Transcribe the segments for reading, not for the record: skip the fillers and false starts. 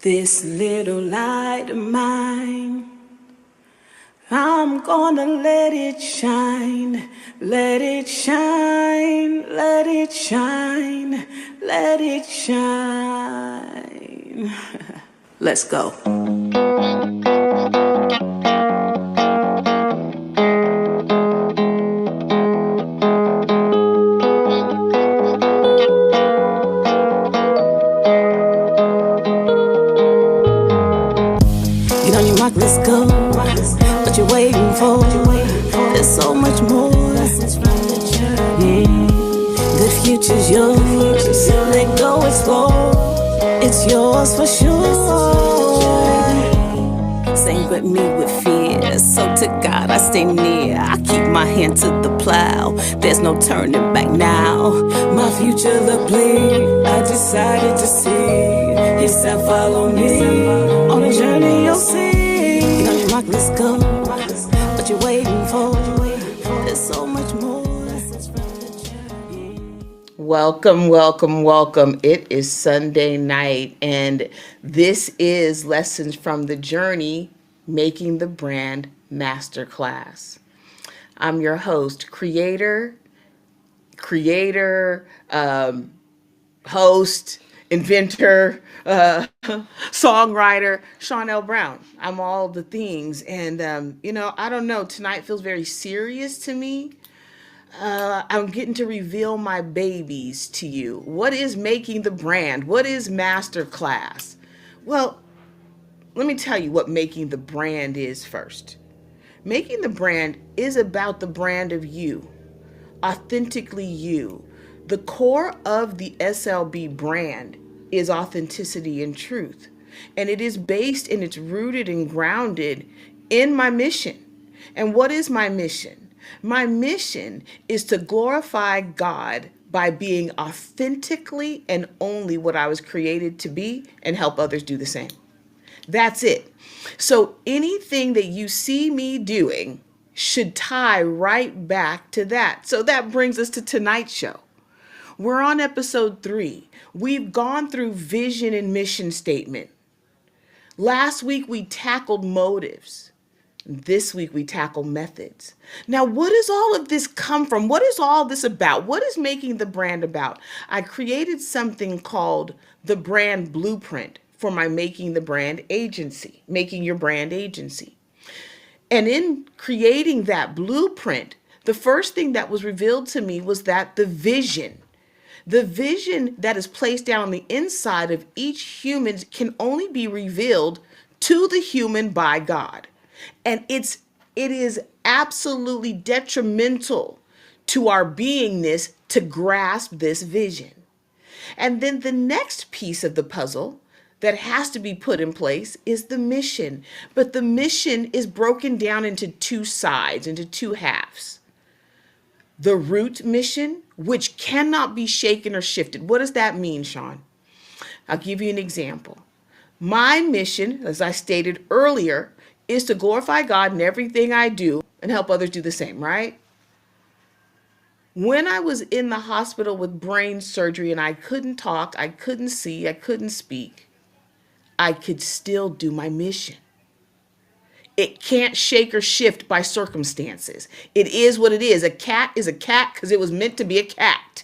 This little light of mine, I'm gonna let it shine, let it shine, let it shine, let it shine. Let's go. Get on your mark, let's go. What you waiting for? There's so much more. The future's yours. Let go, explore. It's yours for sure. Sing with me with fear. So to God I stay near. I keep my hand to the plow. There's no turning back now. My future look bleak. I decided to see. He said follow me. On a journey you'll see. Get on your mark, let's go. What you waiting for? There's so much more. Welcome, welcome, welcome. It is Sunday night, and this is Lessons from the Journey, Making the Brand Masterclass. I'm your host, creator, host, inventor, songwriter, Shawnell Brown. I'm all the things, and I don't know. Tonight feels very serious to me. I'm getting to reveal my babies to you. What is making the brand? What is masterclass? Well, let me tell you what making the brand is first. Making the brand is about the brand of you, authentically you. The core of the SLB brand is authenticity and truth. And it is based and it's rooted and grounded in my mission. And what is my mission? My mission is to glorify God by being authentically and only what I was created to be and help others do the same. That's it. So anything that you see me doing should tie right back to that. So that brings us to tonight's show. We're on episode 3. We've gone through vision and mission statement. Last week we tackled motives. This week we tackle methods. Now, what does all of this come from? What is all this about? What is making the brand about? I created something called the brand blueprint for my Making the Brand agency, Making Your Brand agency. And in creating that blueprint, the first thing that was revealed to me was that the vision that is placed down on the inside of each human can only be revealed to the human by God. And it is absolutely detrimental to our beingness to grasp this vision. And then the next piece of the puzzle that has to be put in place is the mission. But the mission is broken down into two sides, into two halves. The root mission, which cannot be shaken or shifted. What does that mean, Sean? I'll give you an example. My mission, as I stated earlier, is to glorify God in everything I do and help others do the same, right? When I was in the hospital with brain surgery and I couldn't talk, I couldn't see, I couldn't speak, I could still do my mission. It can't shake or shift by circumstances. It is what it is. A cat is a cat because it was meant to be a cat.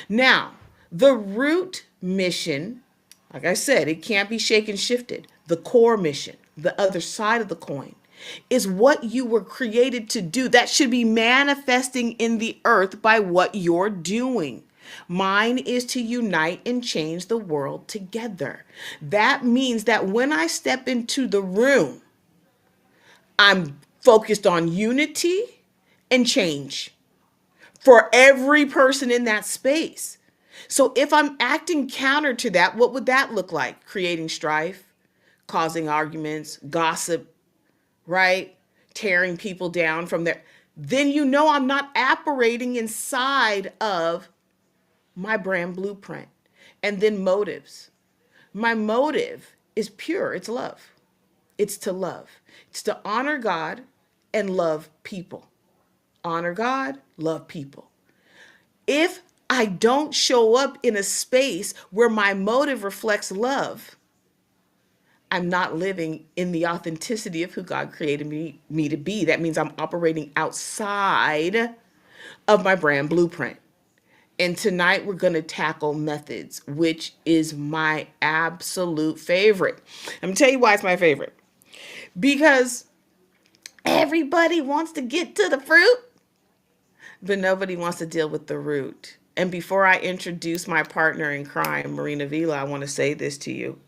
Now, the root mission, like I said, it can't be shaken, shifted. The core mission, the other side of the coin, is what you were created to do. That should be manifesting in the earth by what you're doing. Mine is to unite and change the world together. That means that when I step into the room, I'm focused on unity and change for every person in that space. So if I'm acting counter to that, what would that look like? Creating strife, causing arguments, gossip, right? Tearing people down from their, then you know I'm not operating inside of my brand blueprint. And then motives. My motive is pure. It's love. It's to love. It's to honor God and love people. Honor God, love people. If I don't show up in a space where my motive reflects love, I'm not living in the authenticity of who God created me to be. That means I'm operating outside of my brand blueprint. And tonight we're going to tackle methods, which is my absolute favorite. I'm going to tell you why it's my favorite. Because everybody wants to get to the fruit, but nobody wants to deal with the root. And before I introduce my partner in crime, Marina Vila, I want to say this to you,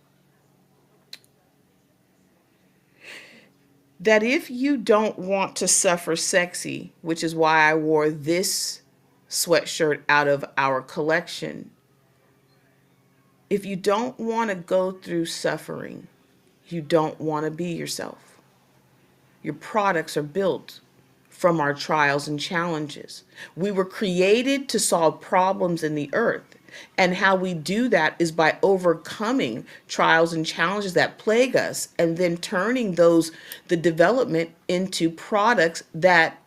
that if you don't want to suffer sexy, which is why I wore this sweatshirt out of our collection, if you don't want to go through suffering, you don't want to be yourself. Your products are built from our trials and challenges. We were created to solve problems in the earth. And how we do that is by overcoming trials and challenges that plague us and then turning the development into products that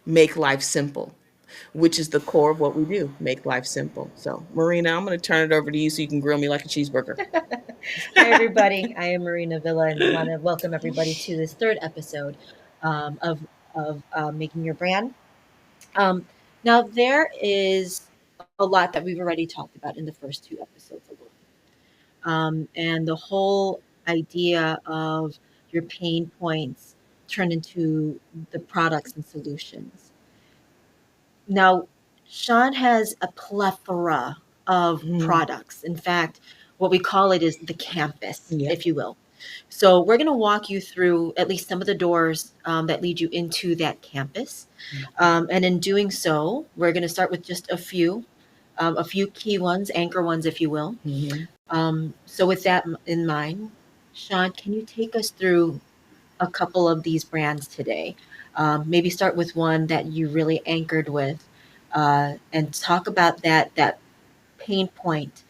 make life simple, which is the core of what we do, make life simple. So, Marina, I'm going to turn it over to you so you can grill me like a cheeseburger. Hi, everybody. I am Marina Villa and want to welcome everybody to this third episode of Making Your Brand. Um, Now, there is a lot that we've already talked about in the first two episodes alone. And the whole idea of your pain points turn into the products and solutions. Now, Sean has a plethora of Mhm. products. In fact, what we call it is the campus, Yeah. if you will. So, we're going to walk you through at least some of the doors that lead you into that campus. And in doing so, we're going to start with just a few key ones, anchor ones, if you will. Mm-hmm. So, with that in mind, Sean, can you take us through a couple of these brands today? Maybe start with one that you really anchored with, and talk about that pain point,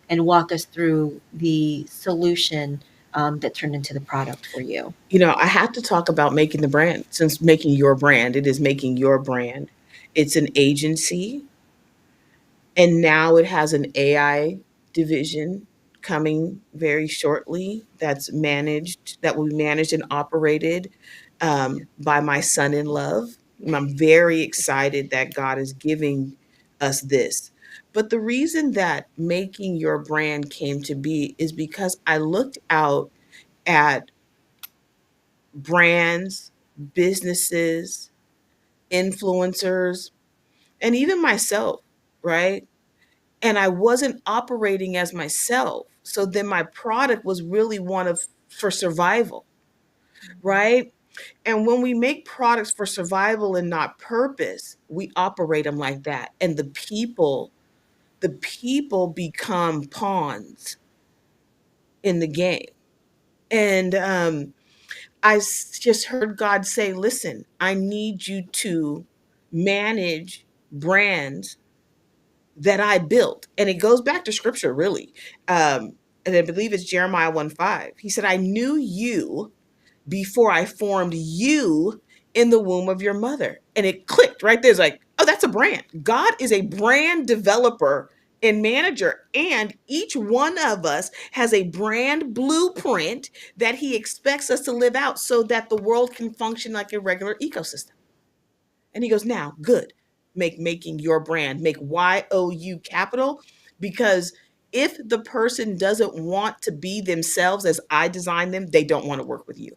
and walk us through the solution that turned into the product for you. I have to talk about making the brand. Since making your brand, it is making your brand. It's an agency, and now it has an AI division coming very shortly that will be managed and operated by my son in love. I'm very excited that God is giving us this. But the reason that making your brand came to be is because I looked out at brands, businesses, influencers, and even myself, right? And I wasn't operating as myself. So then my product was really one of for survival, right? And when we make products for survival and not purpose, we operate them like that. And the people become pawns in the game. And just heard God say, listen, I need you to manage brands that I built. And it goes back to scripture, really. And I believe it's Jeremiah 1:5. He said, I knew you before I formed you in the womb of your mother. And it clicked right there. It's like, oh, that's a brand. God is a brand developer and manager. And each one of us has a brand blueprint that he expects us to live out so that the world can function like a regular ecosystem. And he goes, now, good. Making your brand, make YOU capital, because if the person doesn't want to be themselves as I designed them, they don't want to work with you.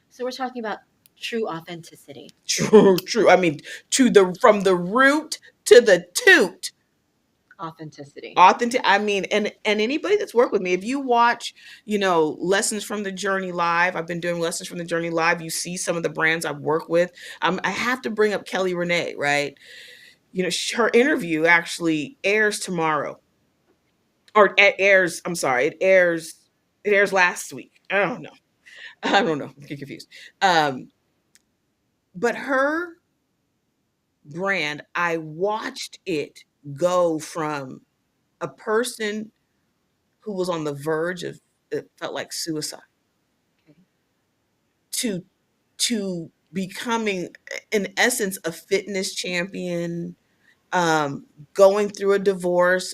So we're talking about true authenticity. True, true. I mean, from the root to the toot, Authenticity. authentic. I mean, and anybody that's worked with me, if you watch, lessons from the journey live, I've been doing lessons from the journey live. You see some of the brands I've worked with. I have to bring up Kelly Renee, right? Her interview actually airs tomorrow, or it airs. I'm sorry, it airs. It airs last week. I don't know. I don't know. I get confused. But her brand, I watched it go from a person who was on the verge of, it felt like suicide, Okay. to becoming, in essence, a fitness champion, going through a divorce,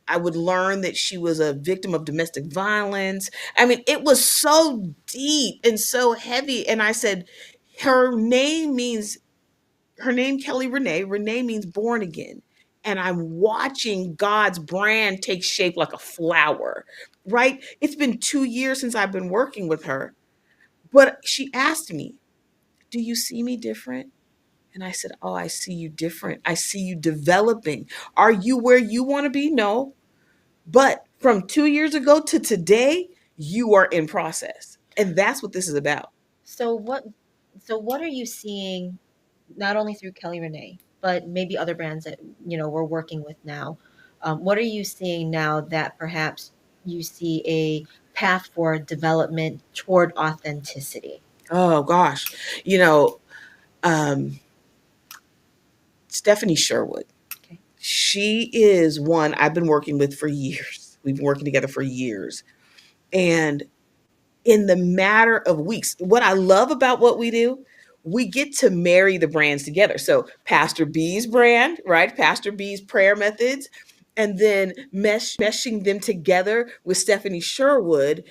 I would learn that she was a victim of domestic violence. I mean, it was so deep and so heavy. And I said, her name means, her name Kelly Renee. Renee means born again. And I'm watching God's brand take shape like a flower, right? It's been 2 years since I've been working with her. But she asked me, do you see me different? And I said, oh, I see you different. I see you developing. Are you where you want to be? No. But from 2 years ago to today, you are in process. And that's what this is about. So what are you seeing not only through Kelly Renee, but maybe other brands that we're working with now? What are you seeing now that perhaps you see a path for development toward authenticity? Oh gosh. You know, um, Stephanie Sherwood. Okay. She is one I've been working with for years. We've been working together for years. And in the matter of weeks, what I love about what we do, we get to marry the brands together. So Pastor B's brand, right? Pastor B's prayer methods, and then meshing them together with Stephanie Sherwood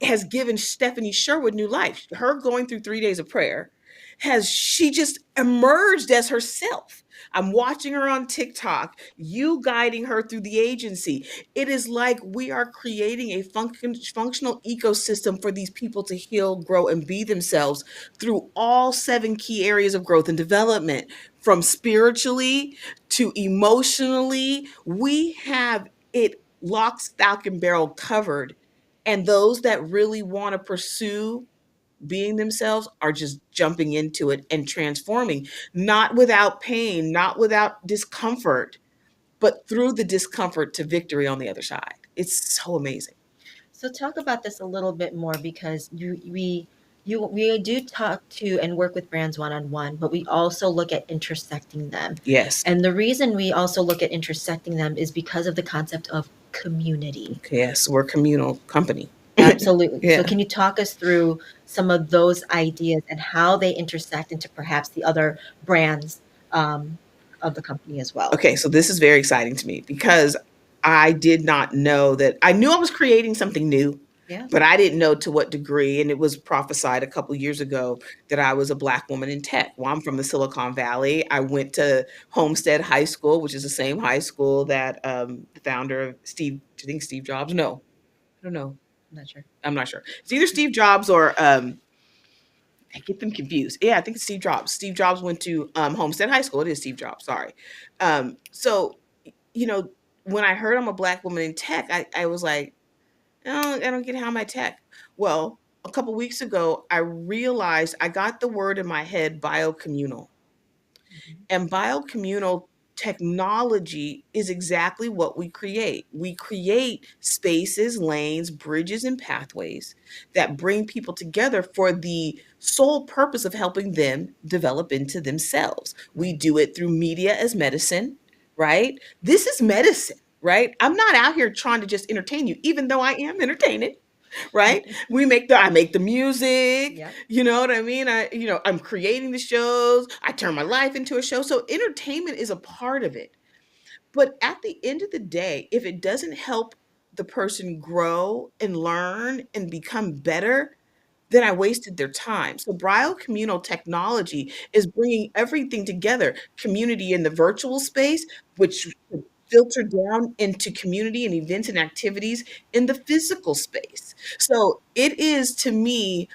has given Stephanie Sherwood new life. Her going through 3 days of prayer has, she just emerged as herself. I'm watching her on TikTok, you guiding her through the agency. It is like we are creating a functional ecosystem for these people to heal, grow, and be themselves through all 7 key areas of growth and development, from spiritually to emotionally. We have it lock, stock, and barrel covered. And those that really want to pursue being themselves are just jumping into it and transforming, not without pain, not without discomfort, but through the discomfort to victory on the other side. It's so amazing. So talk about this a little bit more, because we do talk to and work with brands one on one, but we also look at intersecting them. Yes. And the reason we also look at intersecting them is because of the concept of community. Yes, we're a communal company. Absolutely. Yeah. So can you talk us through some of those ideas and how they intersect into perhaps the other brands of the company as well? Okay, so this is very exciting to me because I did not know that. I knew I was creating something new, Yeah. but I didn't know to what degree. And it was prophesied a couple years ago that I was a Black woman in tech. Well, I'm from the Silicon Valley. I went to Homestead High School, which is the same high school that the founder of I think Steve Jobs. No, I don't know. I'm not sure. I'm not sure. It's either Steve Jobs or I get them confused. Yeah, I think it's Steve Jobs. Steve Jobs went to Homestead High School. It is Steve Jobs. Sorry. So, you know, when I heard I'm a Black woman in tech, I was like, oh, I don't get how am I tech. Well, a couple weeks ago, I realized I got the word in my head, biocommunal. And biocommunal technology is exactly what we create. We create spaces, lanes, bridges, and pathways that bring people together for the sole purpose of helping them develop into themselves. We do it through media as medicine, right? This is medicine, right? I'm not out here trying to just entertain you, even though I am entertaining, right? I make the music, Yep. you know what I mean? I'm creating the shows. I turn my life into a show. So entertainment is a part of it. But at the end of the day, if it doesn't help the person grow and learn and become better, then I wasted their time. So biocommunal technology is bringing everything together, community in the virtual space, which filter down into community and events and activities in the physical space. So it is, to me,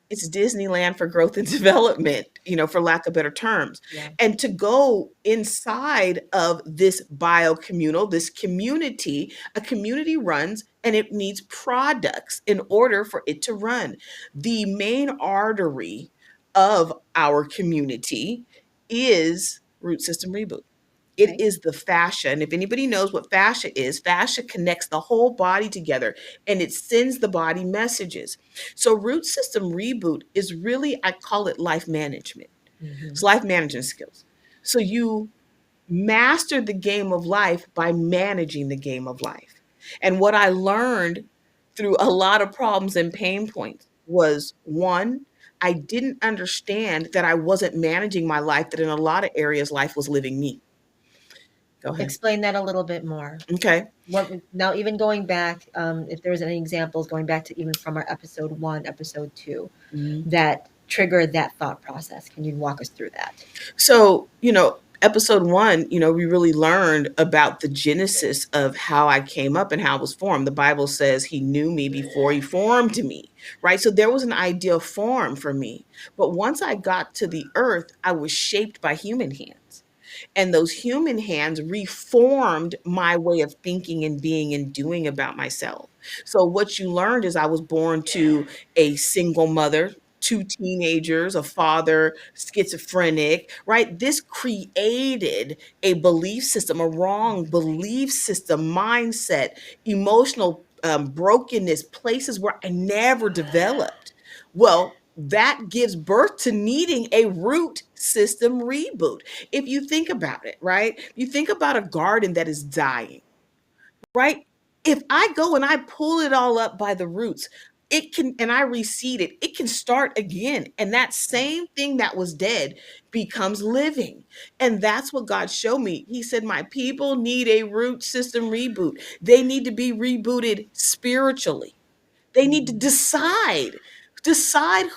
it's Disneyland for growth and development, for lack of better terms. Yeah. And to go inside of this biocommunal, this community, a community runs and it needs products in order for it to run. The main artery of our community is root system reboot. It Okay. is the fascia. And if anybody knows what fascia connects the whole body together and it sends the body messages. So root system reboot is really, I call it life management. It's life management skills. So you master the game of life by managing the game of life. And what I learned through a lot of problems and pain points was, one, I didn't understand that I wasn't managing my life, that in a lot of areas life was living me. Go ahead. Explain that a little bit more. Okay. Now, even going back, if there's any examples going back to even from our episode 1, episode 2, Mhm. that triggered that thought process. Can you walk us through that? So, episode 1, we really learned about the genesis of how I came up and how I was formed. The Bible says he knew me before he formed me, right? So there was an ideal form for me. But once I got to the earth, I was shaped by human hands. And those human hands reformed my way of thinking and being and doing about myself. So what you learned is I was born to a single mother, two teenagers, a father, schizophrenic, right? This created a belief system, a wrong belief system, mindset, emotional brokenness, places where I never developed. Well, that gives birth to needing a root system reboot. If you think about it, right? You think about a garden that is dying, right? If I go and I pull it all up by the roots, it can, and I reseed it, it can start again. And that same thing that was dead becomes living. And that's what God showed me. He said, my people need a root system reboot. They need to be rebooted spiritually. They need to decide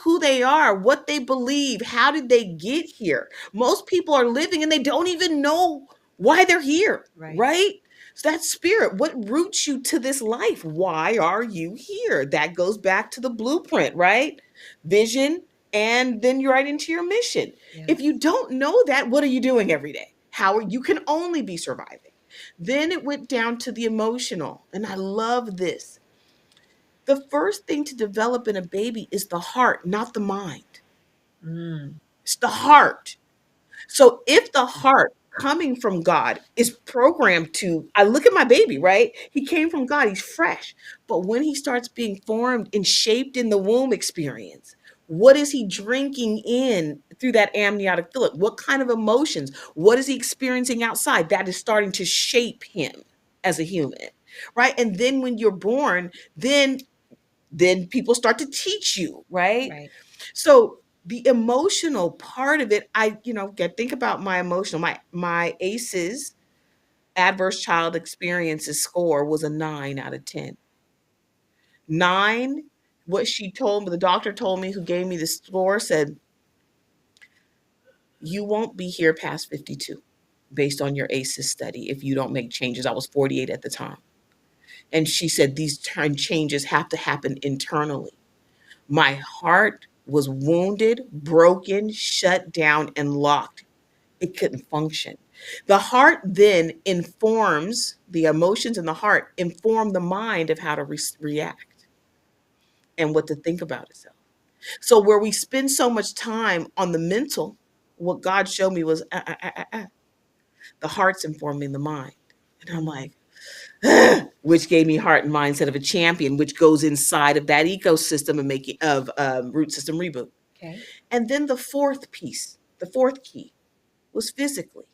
who they are, what they believe, how did they get here. Most people are living and they don't even know why they're here, Right. right? So that spirit, what roots you to this life? Why are you here? That goes back to the blueprint, right? Vision, and then you're right into your mission. If you Yes. don't know that, what are you doing every day? How are you can only be surviving. Then it went down to the emotional, and I love this. The first thing to develop in a baby is the heart, not the mind. Mm. It's the heart. So if the heart coming from God is programmed to, I look at my baby, right? He came from God, he's fresh. But when he starts being formed and shaped in the womb experience, what is he drinking in through that amniotic fluid? What kind of emotions? What is he experiencing outside? That is starting to shape him as a human, right? And then when you're born, then people start to teach you, right? Right. So the emotional part of it, get think about my emotional, my ACEs, adverse child experiences score was a 9 out of 10. 9, what she told me, the doctor told me who gave me the score said, you won't be here past 52 based on your ACEs study if you don't make changes. I was 48 at the time. And she said these changes have to happen internally. My heart was wounded, broken, shut down, and locked. It couldn't function. The heart then informs the emotions in the heart, inform the mind of how to react and what to think about itself. So, where we spend so much time on the mental, what God showed me was the heart's informing the mind. And I'm Mm. like, which gave me heart and mindset of a champion, which goes inside of that ecosystem of root system reboot. Okay. And then the fourth piece, the fourth key was physically.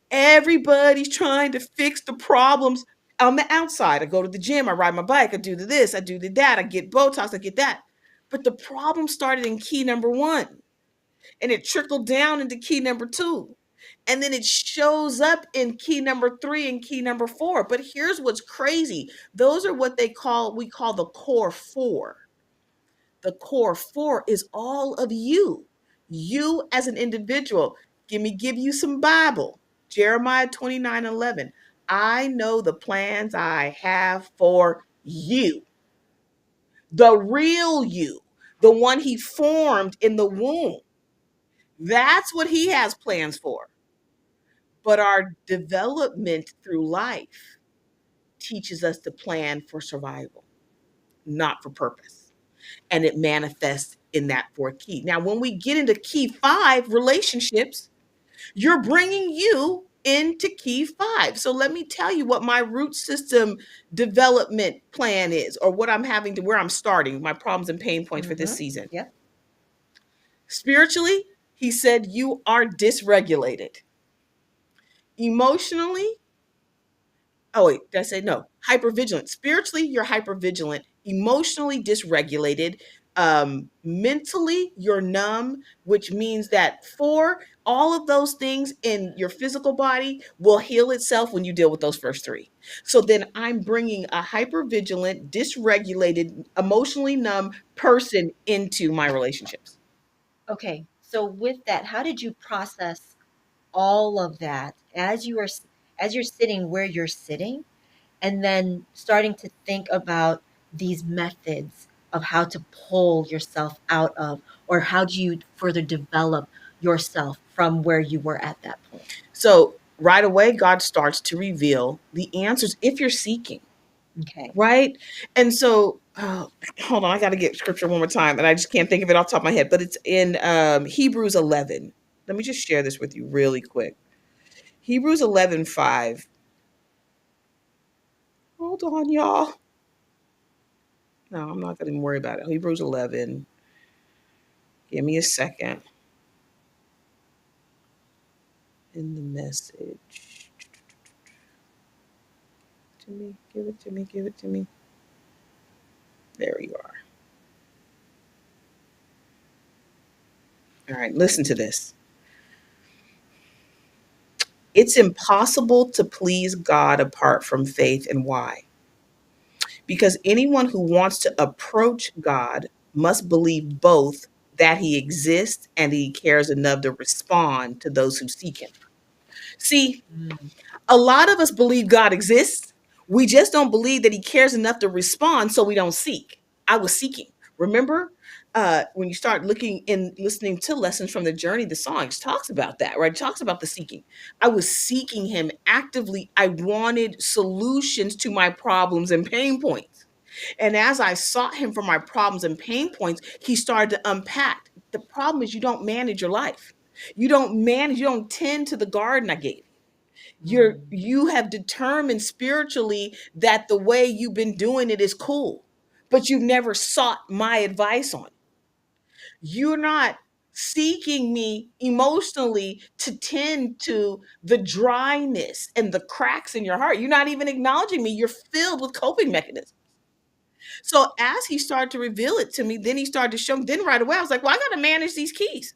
Everybody's trying to fix the problems on the outside. I go to the gym, I ride my bike, I do this, I do that, I get Botox, I get that. But the problem started in key number 1 and it trickled down into key number 2. And then it shows up in key number 3 and key number 4. But here's what's crazy. Those are what we call the core 4. The core 4 is all of you. You as an individual. Give you some Bible. Jeremiah 29:11. I know the plans I have for you. The real you. The one he formed in the womb. That's what he has plans for. But our development through life teaches us to plan for survival, not for purpose. And it manifests in that fourth key. Now, when we get into key 5, relationships, you're bringing you into key 5. So let me tell you what my root system development plan is, or what I'm having to, where I'm starting, my problems and pain points for this Mm-hmm. season. Yep. Spiritually, he said, you are dysregulated. Emotionally, oh wait, did I say no? Hypervigilant. Spiritually, you're hypervigilant. Emotionally dysregulated. Mentally, you're numb, which means that for all of those things in your physical body will heal itself when you deal with those first three. So then I'm bringing a hypervigilant, dysregulated, emotionally numb person into my relationships. Okay. So with that, how did you process all of that as as you're sitting where you're sitting, and then starting to think about these methods of how to pull yourself out of, or how do you further develop yourself from where you were at that point? So right away, God starts to reveal the answers if you're seeking, Okay. right? And so, hold on, I got to get scripture one more time, and I just can't think of it off the top of my head, but it's in Hebrews 11. Let me just share this with you really quick. Hebrews 11:5. Hold on, y'all. No, I'm not going to worry about it. Hebrews 11. Give me a second. In the message. To me, give it to me, give it to me. There you are. All right, listen to this. It's impossible to please God apart from faith. And why? Because anyone who wants to approach God must believe both that he exists and he cares enough to respond to those who seek him. See, Mm, a lot of us believe God exists. We just don't believe that he cares enough to respond, so we don't seek. I was seeking. Remember, when you start looking and listening to lessons from the journey, the songs talks about that, right? It talks about the seeking. I was seeking him actively. I wanted solutions to my problems and pain points. And as I sought him for my problems and pain points, he started to unpack. The problem is you don't manage your life. You don't tend to the garden I gave mm, you have determined spiritually that the way you've been doing it is cool, but you've never sought my advice on it. You're not seeking me emotionally to tend to the dryness and the cracks in your heart. You're not even acknowledging me. You're filled with coping mechanisms. So as he started to reveal it to me, then he started to show me. Then right away, I was like, well, I got to manage these keys.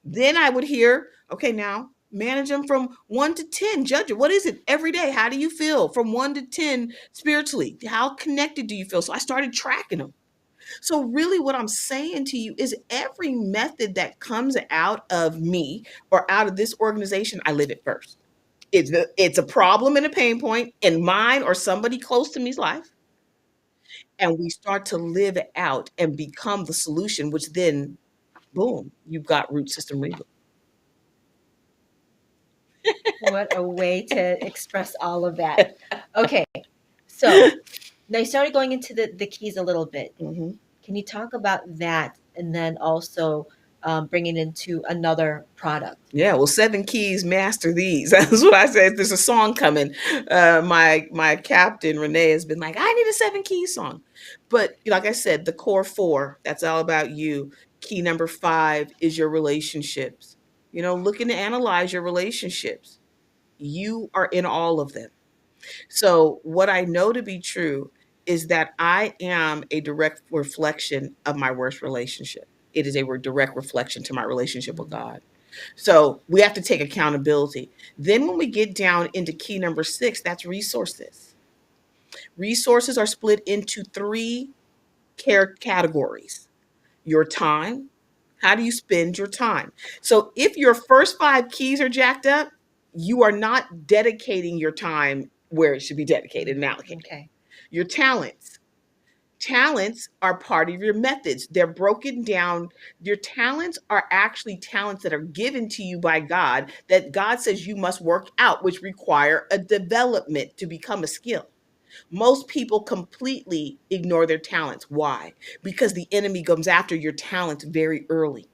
Then I would hear, okay, now manage them from 1 to 10. Judge it. What is it every day? How do you feel from 1 to 10 spiritually? How connected do you feel? So I started tracking them. So, really, what I'm saying to you is every method that comes out of me or out of this organization, I live it first. It's a problem and a pain point in mine or somebody close to me's life. And we start to live it out and become the solution, which then, boom, you've got root system rebuild. what a way to express all of that. Okay. So now you started going into the keys a little bit. Mhm. Can you talk about that, and then also bringing into another product? Yeah, well, seven keys, master these. That's what I said. There's a song coming. My captain Renee has been like, I need a seven keys song. But like I said, the core four, that's all about you. Key number five is your relationships. Looking to analyze your relationships. You are in all of them. So what I know to be true is that I am a direct reflection of my worst relationship. It is a direct reflection to my relationship with Mhm. God. So we have to take accountability. Then when we get down into key number six, that's resources. Resources are split into three categories. Your time. How do you spend your time? So if your first five keys are jacked up, you are not dedicating your time where it should be dedicated and Mm, allocated. okay. Your talents. Talents are part of your methods. They're broken down. Your talents are actually talents that are given to you by God that God says you must work out, which require a development to become a skill. Most people completely ignore their talents. Why? Because the enemy comes after your talents very early.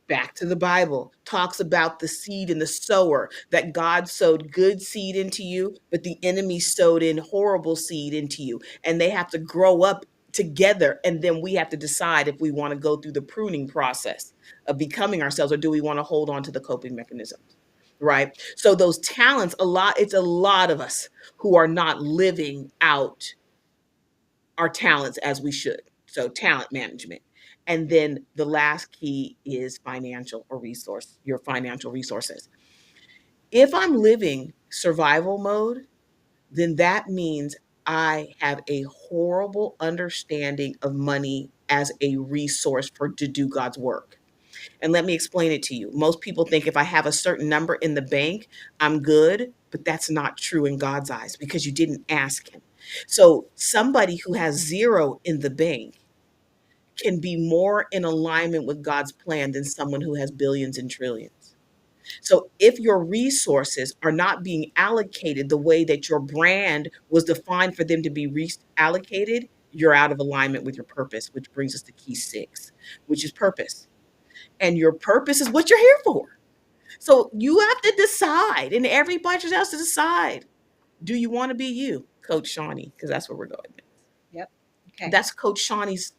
Back to the Bible, talks about the seed and the sower, that God sowed good seed into you, but the enemy sowed in horrible seed into you. And they have to grow up together. And then we have to decide if we want to go through the pruning process of becoming ourselves, or do we want to hold on to the coping mechanisms? Right. So those talents, it's a lot of us who are not living out our talents as we should. So talent management. And then the last key is financial or resource, your financial resources. If I'm living survival mode, then that means I have a horrible understanding of money as a resource for to do God's work. And let me explain it to you. Most people think if I have a certain number in the bank, I'm good, but that's not true in God's eyes because you didn't ask him. So somebody who has zero in the bank can be more in alignment with God's plan than someone who has billions and trillions. So if your resources are not being allocated the way that your brand was defined for them to be allocated, you're out of alignment with your purpose, which brings us to key six, which is purpose. And your purpose is what you're here for. So you have to decide, and everybody has to decide, do you want to be you, Coach Shawnee? Because that's where we're going. Yep. Okay. That's Coach Shawnee's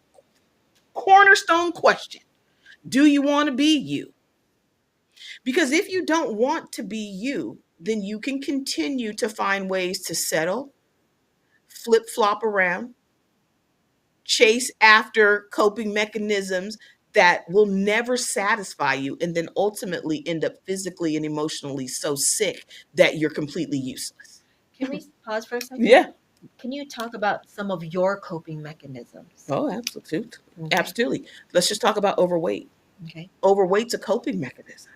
cornerstone question. Do you want to be you? Because if you don't want to be you, then you can continue to find ways to settle, flip flop around, chase after coping mechanisms that will never satisfy you, and then ultimately end up physically and emotionally so sick that you're completely useless. Can we pause for a second? Yeah. Can you talk about some of your coping mechanisms? Oh, absolutely. Okay. Absolutely. Let's just talk about overweight. Okay. Overweight's a coping mechanism.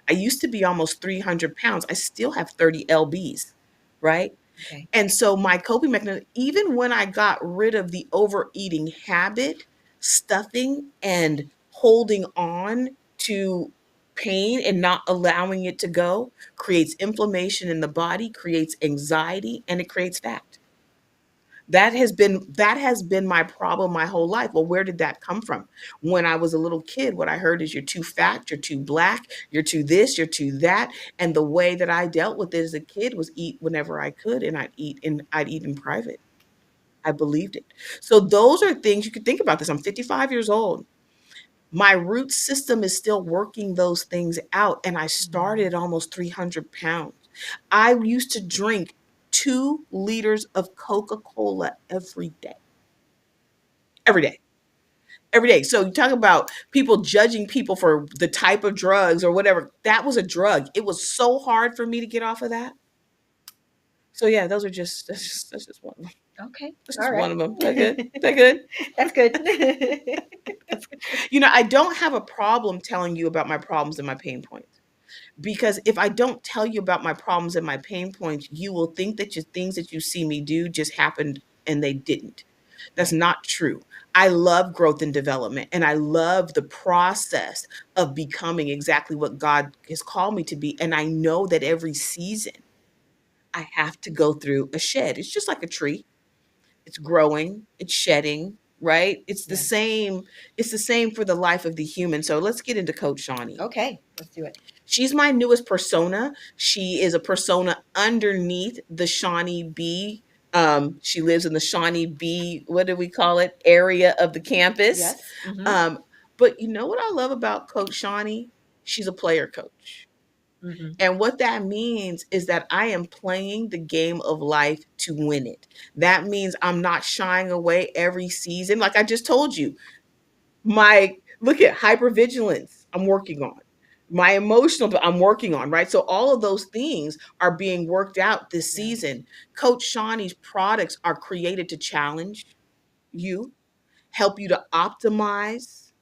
I used to be almost 300 pounds. I still have 30 lbs, right? Okay. And so my coping mechanism, even when I got rid of the overeating habit, stuffing and holding on to pain and not allowing it to go, creates inflammation in the body, creates anxiety, and it creates fat. That has been my problem my whole life. Well, where did that come from? When I was a little kid, what I heard is you're too fat, you're too black, you're too this, you're too that. And the way that I dealt with it as a kid was eat whenever I could, and I'd eat in private. I believed it. So those are things you could think about this. I'm 55 years old. My root system is still working those things out. And I started at almost 300 pounds. I used to drink 2 liters of Coca-Cola every day. Every day. Every day. So you talk about people judging people for the type of drugs or whatever. That was a drug. It was so hard for me to get off of that. So yeah, that's just one of them. Okay. That's All just one right. of them. That good? That good? That's good. That's good. I don't have a problem telling you about my problems and my pain points. Because if I don't tell you about my problems and my pain points, you will think that the things that you see me do just happened and they didn't. That's Right. not true. I love growth and development, and I love the process of becoming exactly what God has called me to be. And I know that every season I have to go through a shed. It's just like a tree. It's growing, it's shedding, right? Yes. It's the same for the life of the human. So let's get into Coach Shawnee. Okay. Let's do it. She's my newest persona. She is a persona underneath the Shawnee B. She lives in the Shawnee B, what do we call it, area of the campus. Yes. Mm-hmm. But you know what I love about Coach Shawnee? She's a player coach. Mm-hmm. And what that means is that I am playing the game of life to win it. That means I'm not shying away every season. Like I just told you, my look at hypervigilance, I'm working on. My emotional, I'm working on, right? So all of those things are being worked out this Yes. season. Coach Shawnee's products are created to challenge you, help you to optimize,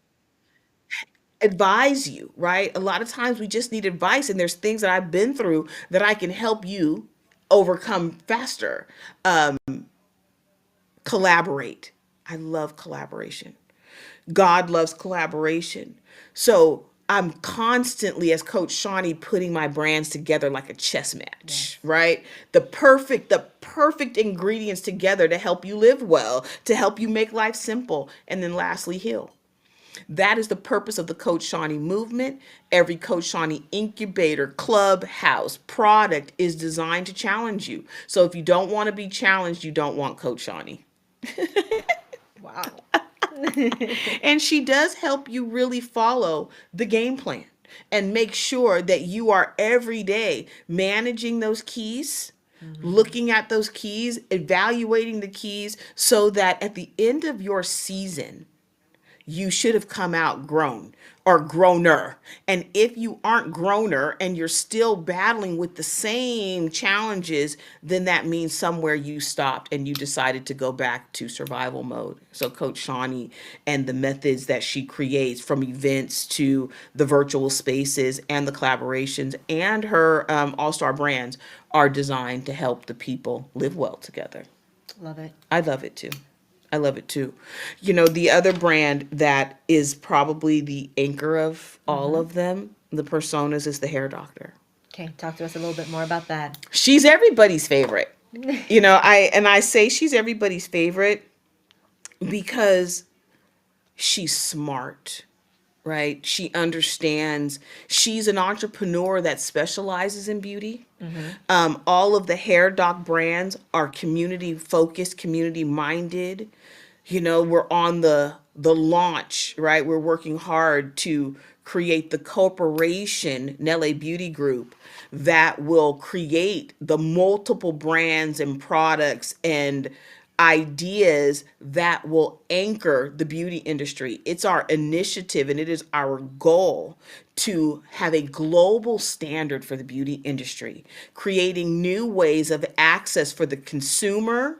advise you, right? A lot of times we just need advice, and there's things that I've been through that I can help you overcome faster. Collaborate. I love collaboration. God loves collaboration. So I'm constantly, as Coach Shawnee, putting my brands together like a chess match, Yes. right? The perfect ingredients together to help you live well, to help you make life simple, and then lastly, heal. That is the purpose of the Coach Shawnee movement. Every Coach Shawnee incubator, clubhouse, product is designed to challenge you. So if you don't want to be challenged, you don't want Coach Shawnee. Wow. And she does help you really follow the game plan and make sure that you are every day managing those keys looking at those keys, evaluating the keys so that at the end of your season, you should have come out grown or growner. And if you aren't growner and you're still battling with the same challenges, then that means somewhere you stopped and you decided to go back to survival mode. So Coach Shawnee and the methods that she creates, from events to the virtual spaces and the collaborations and her all-star brands, are designed to help the people live well together. Love it. I love it too. I love it too. You know, the other brand that is probably the anchor of all of them, the personas, is the hair doctor. Okay, talk to us a little bit more about that. She's everybody's favorite. You know, I say she's everybody's favorite because she's smart, right? She understands. She's an entrepreneur that specializes in beauty. All of the hair doc brands are community focused, community minded. You know, we're on the launch, right? We're working hard to create the corporation, Nelle Beauty Group, that will create the multiple brands and products and ideas that will anchor the beauty industry. It's our initiative and it is our goal to have a global standard for the beauty industry, creating new ways of access for the consumer,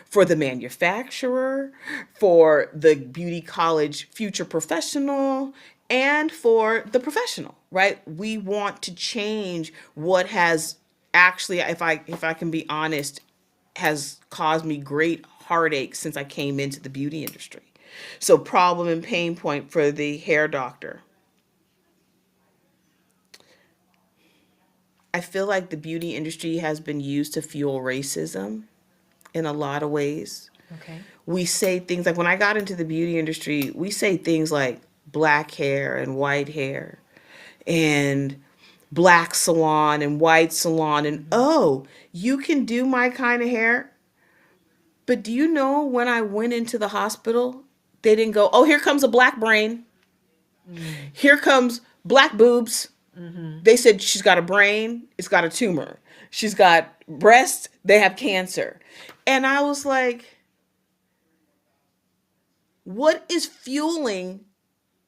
for the manufacturer, for the beauty college future professional, and for the professional, right? We want to change what has actually, if I can be honest, has caused me great heartache since I came into the beauty industry. So problem and pain point for the hair doctor. I feel like the beauty industry has been used to fuel racism in a lot of ways. Okay. We say things like, when I got into the beauty industry, we say things like black hair and white hair and black salon and white salon and oh, you can do my kind of hair. But do you know when I went into the hospital, they didn't go, oh, here comes a black brain. Here comes black boobs. They said she's got a brain, it's got a tumor. She's got breasts, they have cancer. And I was like, what is fueling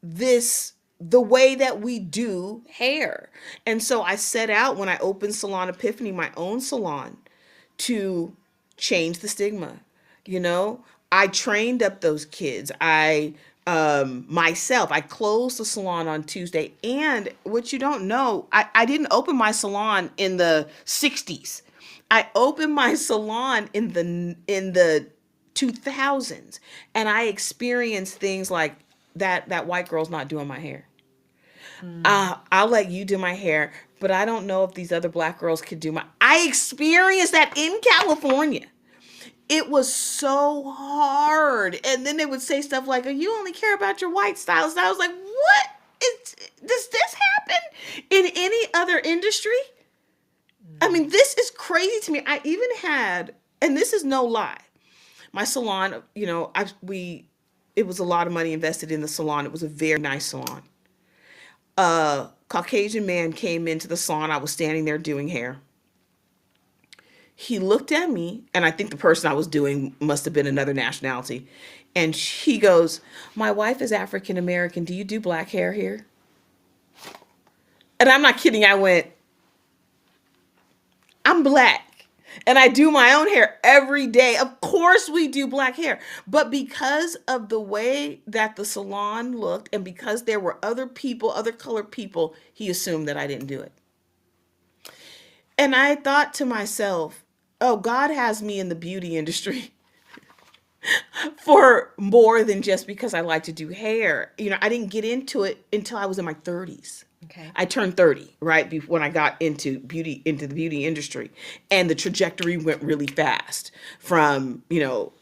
this, the way that we do hair? And so I set out when I opened Salon Epiphany, my own salon, to change the stigma. You know, I trained up those kids. Myself, I closed the salon on Tuesday. And what you don't know, I didn't open my salon in the 60s. I opened my salon in the 2000s, and I experienced things like that white girl's not doing my hair. I'll let you do my hair, but I don't know if these other black girls could do my. I experienced that in California. It was so hard. And then they would say stuff like, oh, you only care about your white stylist. And I was like, what? Does this happen in any other industry? I mean, this is crazy to me. I even had, and this is no lie, my salon, you know, it was a lot of money invested in the salon. It was a very nice salon. A Caucasian man came into the salon. I was standing there doing hair. He looked at me, and I think the person I was doing must have been another nationality. And he goes, my wife is African American. Do you do black hair here? And I'm not kidding. I went, I'm black and I do my own hair every day. Of course we do black hair. But because of the way that the salon looked and because there were other people, other colored people, he assumed that I didn't do it. And I thought to myself, oh, God has me in the beauty industry for more than just because I like to do hair. You know, I didn't get into it until I was in my 30s. Okay. I turned 30, right, when I got into the beauty industry. And the trajectory went really fast from, you know,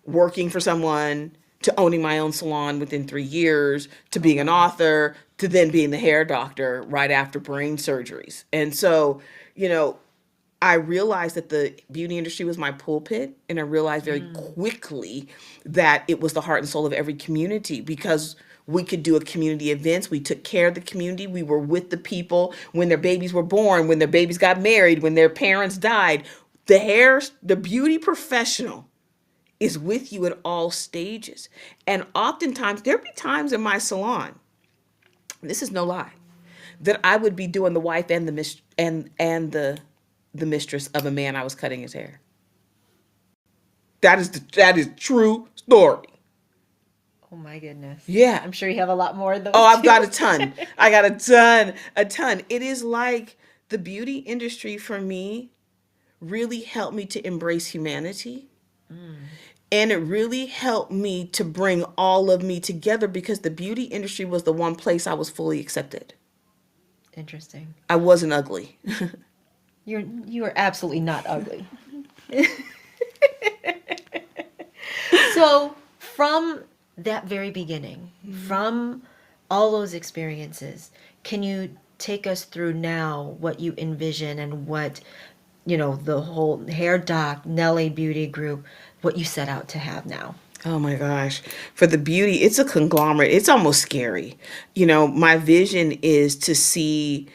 working for someone to owning my own salon within 3 years, to being an author, to then being the hair doctor right after brain surgeries. And so, you know, I realized that the beauty industry was my pulpit, and I realized very quickly that it was the heart and soul of every community, because We could do a community events. We took care of the community. We were with the people when their babies were born, when their babies got married, when their parents died. The beauty professional is with you at all stages. And oftentimes, there'd be times in my salon, this is no lie, that I would be doing the wife and the mistress of a man I was cutting his hair. That is true story. Oh my goodness. Yeah. I'm sure you have a lot more of those. Oh, I've too. got a ton. I got a ton. It is like the beauty industry for me really helped me to embrace humanity. And it really helped me to bring all of me together because the beauty industry was the one place I was fully accepted. Interesting. I wasn't ugly. You are absolutely not ugly. So from that very beginning, from all those experiences, can you take us through now what you envision and what, the whole hair doc, Nelly Beauty Group, what you set out to have now? Oh my gosh. For the beauty, it's a conglomerate. It's almost scary. My vision is to see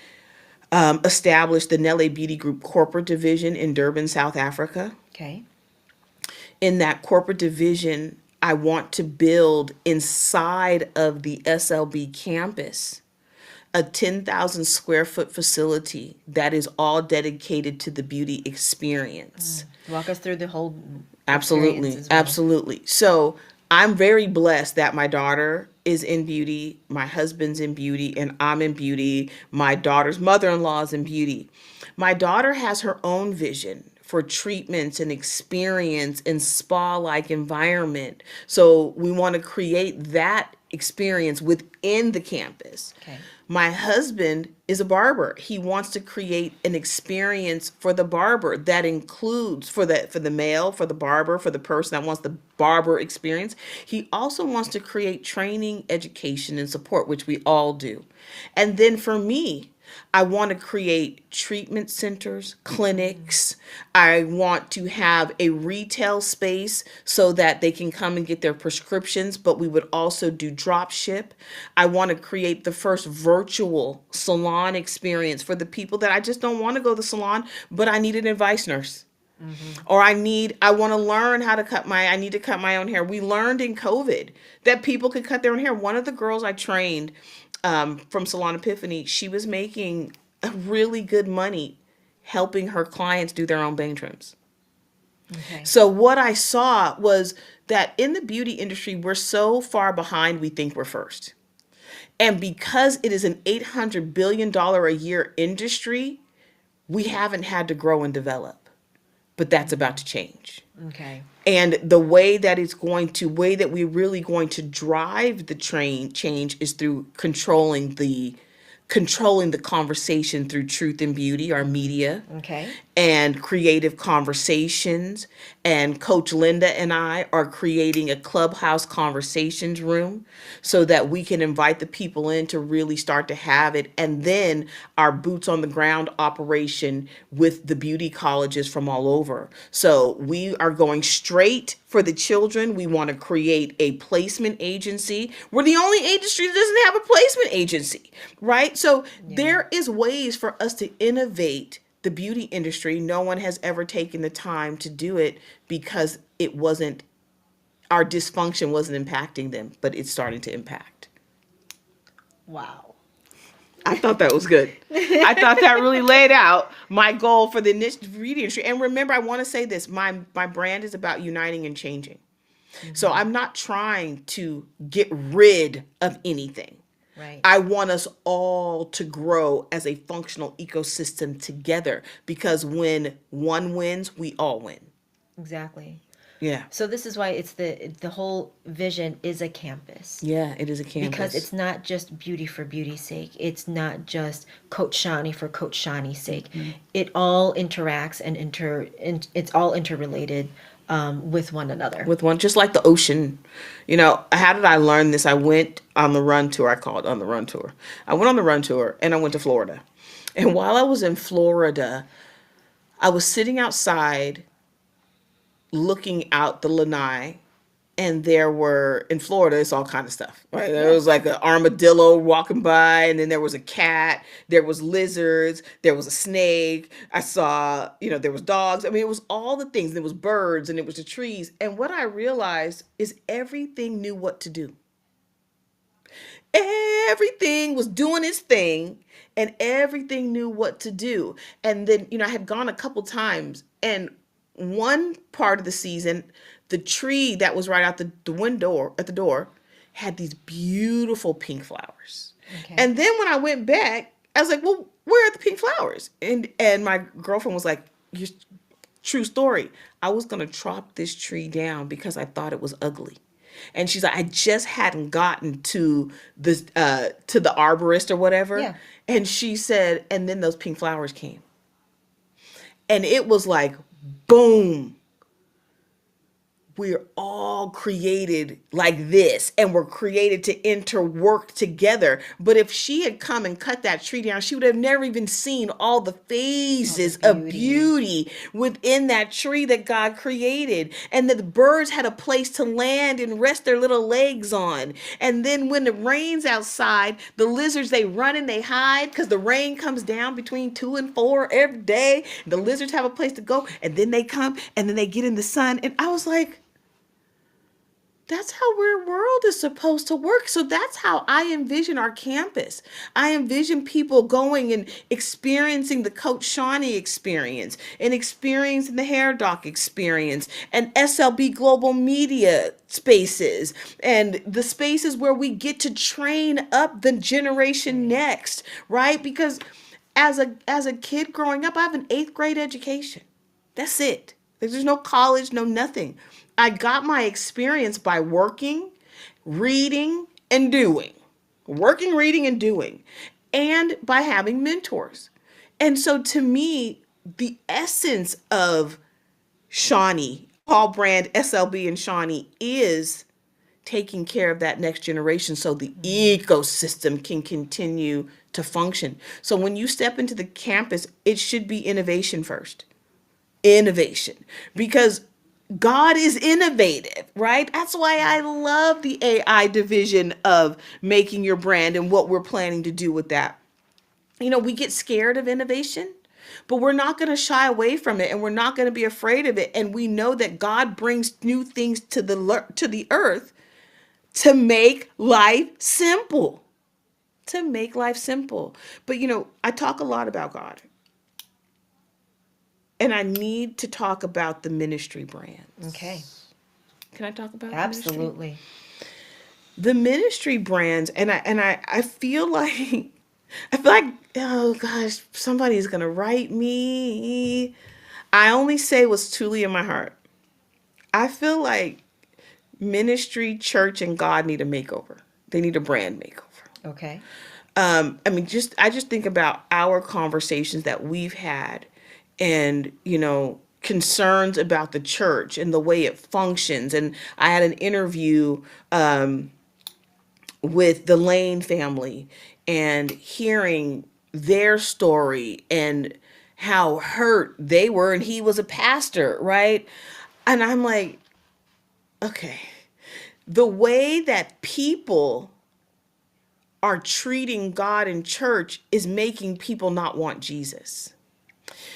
establish the Nelly Beauty Group corporate division in Durban, South Africa. Okay. In that corporate division, I want to build inside of the SLB campus a 10,000 square foot facility that is all dedicated to the beauty experience. Walk us through the whole Absolutely. experience as well. Absolutely. So I'm very blessed that my daughter is in beauty, my husband's in beauty, and I'm in beauty. My daughter's mother-in-law is in beauty. My daughter has her own vision for treatments and experience and spa-like environment. So we want to create that experience within the campus. Okay. My husband is a barber. He wants to create an experience for the barber that includes for the male, for the barber, for the person that wants the barber experience. He also wants to create training, education, and support, which we all do. And then for me, I want to create treatment centers, clinics. I want to have a retail space so that they can come and get their prescriptions, but we would also do drop ship. I want to create the first virtual salon experience for the people that I just don't want to go to the salon, but I need an advice nurse. Or I want to learn how to I need to cut my own hair. We learned in COVID that people could cut their own hair. One of the girls I trained from Salon Epiphany, she was making really good money helping her clients do their own bang trims. Okay. So what I saw was that in the beauty industry, we're so far behind, we think we're first. And because it is an $800 billion a year industry, we haven't had to grow and develop. But that's about to change. Okay. And the way that we're really going to drive the change is through controlling the conversation through Truth and Beauty, our media. Okay. And creative conversations. And Coach Linda and I are creating a clubhouse conversations room so that we can invite the people in to really start to have it. And then our boots on the ground operation with the beauty colleges from all over. So we are going straight for the children. We want to create a placement agency. We're the only agency that doesn't have a placement agency, right? So there is ways for us to innovate the beauty industry. No one has ever taken the time to do it because our dysfunction wasn't impacting them, but it's starting to impact. Wow. I thought that was good. I thought that really laid out my goal for the beauty industry. And remember, I want to say this, my brand is about uniting and changing. So I'm not trying to get rid of anything. Right. I want us all to grow as a functional ecosystem together because when one wins, we all win. Exactly. Yeah. So this is why it's the whole vision is a campus. Yeah, it is a campus. Because it's not just beauty for beauty's sake. It's not just Coach Shani for Coach Shani's sake. Mm-hmm. It all interacts and it's all interrelated with one another. Just like the ocean. How did I learn this? I went on the run tour. I call it on the run tour. I went on the run tour and I went to Florida. And while I was in Florida, I was sitting outside looking out the lanai and there were, in Florida, it's all kind of stuff, right? There was like an armadillo walking by, and then there was a cat, there was lizards, there was a snake. I saw, there was dogs. I mean, it was all the things. There was birds, and it was the trees. And what I realized is everything knew what to do. Everything was doing its thing, and everything knew what to do. And then, I had gone a couple times, and one part of the season, the tree that was right out the window at the door had these beautiful pink flowers. Okay. And then when I went back, I was like, well, where are the pink flowers? And my girlfriend was like, true story. I was going to chop this tree down because I thought it was ugly. And she's like, I just hadn't gotten to the arborist or whatever. Yeah. And she said, and then those pink flowers came. And it was like, boom. We're all created like this, and we're created to interwork together. But if she had come and cut that tree down, she would have never even seen all the phases of beauty within that tree that God created. And that the birds had a place to land and rest their little legs on. And then when it rains outside, the lizards, they run and they hide because the rain comes down between 2 and 4 every day. The lizards have a place to go, and then they come and then they get in the sun. And I was like, that's how our world is supposed to work. So that's how I envision our campus. I envision people going and experiencing the Coach Shawnee experience and experiencing the Hair Doc experience and SLB Global Media spaces and the spaces where we get to train up the generation next, right? Because as a kid growing up, I have an 8th grade education. That's it. There's no college, no nothing. I got my experience by working, reading, and doing. Working, reading, and doing. And by having mentors. And so to me, the essence of Shawnee, Paul Brand, SLB, and Shawnee is taking care of that next generation so the ecosystem can continue to function. So when you step into the campus, it should be innovation first. Innovation. Because God is innovative, right? That's why I love the AI division of making your brand and what we're planning to do with that. We get scared of innovation, but we're not going to shy away from it, and we're not going to be afraid of it. And we know that God brings new things to the earth to make life simple. To make life simple. But I talk a lot about God. And I need to talk about the ministry brands. Okay. Can I talk about Absolutely. The ministry brands? And I feel like oh gosh, somebody's gonna write me. I only say what's truly in my heart. I feel like ministry, church, and God need a makeover. They need a brand makeover. Okay. I just think about our conversations that we've had and, concerns about the church and the way it functions. And I had an interview with the Lane family and hearing their story and how hurt they were. And he was a pastor, right? And I'm like, okay, the way that people are treating God in church is making people not want Jesus.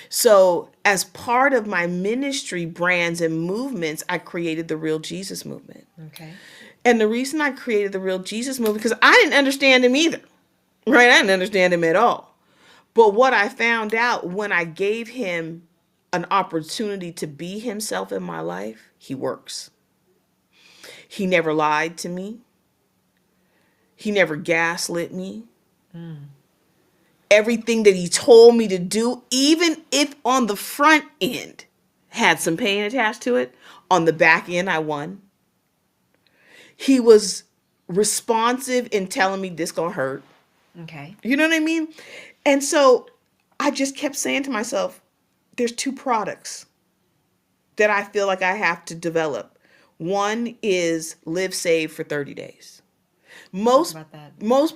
So as part of my ministry brands and movements, I created the Real Jesus Movement. Okay. And the reason I created the Real Jesus Movement, because I didn't understand him either, right? I didn't understand him at all. But what I found out when I gave him an opportunity to be himself in my life, he works. He never lied to me. He never gaslit me. Everything that he told me to do, even if on the front end had some pain attached to it, on the back end, I won. He was responsive in telling me this gonna hurt. Okay. You know what I mean? And so I just kept saying to myself, there's 2 products that I feel like I have to develop. One is live saved for 30 days. Most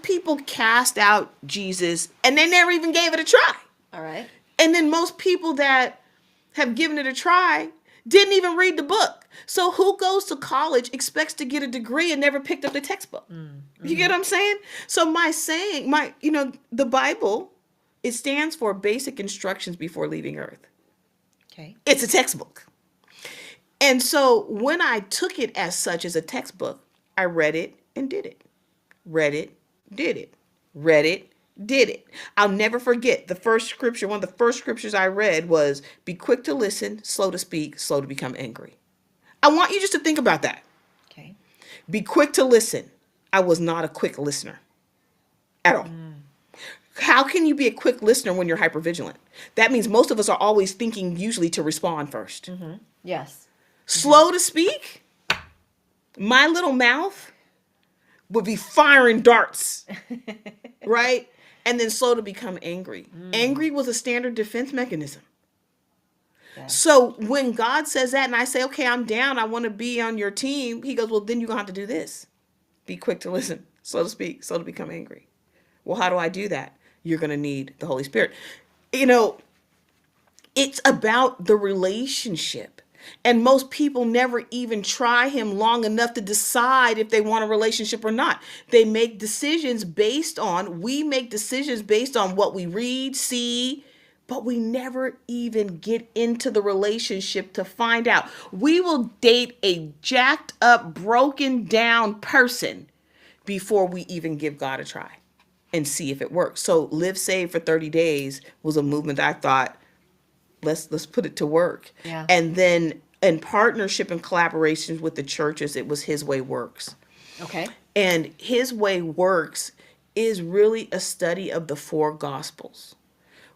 people cast out Jesus and they never even gave it a try. All right. And then most people that have given it a try didn't even read the book. So who goes to college expects to get a degree and never picked up the textbook? You get what I'm saying? So the Bible, it stands for basic instructions before leaving earth. Okay. It's a textbook. And so when I took it as such as a textbook, I read it and did it. Read it, did it. Read it, did it. I'll never forget the first scripture. One of the first scriptures I read was, be quick to listen, slow to speak, slow to become angry. I want you just to think about that. Okay. Be quick to listen. I was not a quick listener at all. How can you be a quick listener when you're hypervigilant? That means most of us are always thinking usually to respond first. Yes. Slow to speak, my little mouth would be firing darts, right? And then slow to become angry. Angry was a standard defense mechanism. Yes. So when God says that and I say, okay, I'm down, I want to be on your team, he goes, well, then you're going to have to do this. Be quick to listen, slow to speak, slow to become angry. Well, how do I do that? You're going to need the Holy Spirit. It's about the relationship. And most people never even try him long enough to decide if they want a relationship or not. We make decisions based on what we read, see, but we never even get into the relationship to find out. We will date a jacked up, broken down person before we even give God a try and see if it works. So Live Saved for 30 Days was a movement that I thought, let's put it to work. Yeah. And then in partnership and collaborations with the churches, it was His Way Works. Okay. And His Way Works is really a study of the four gospels.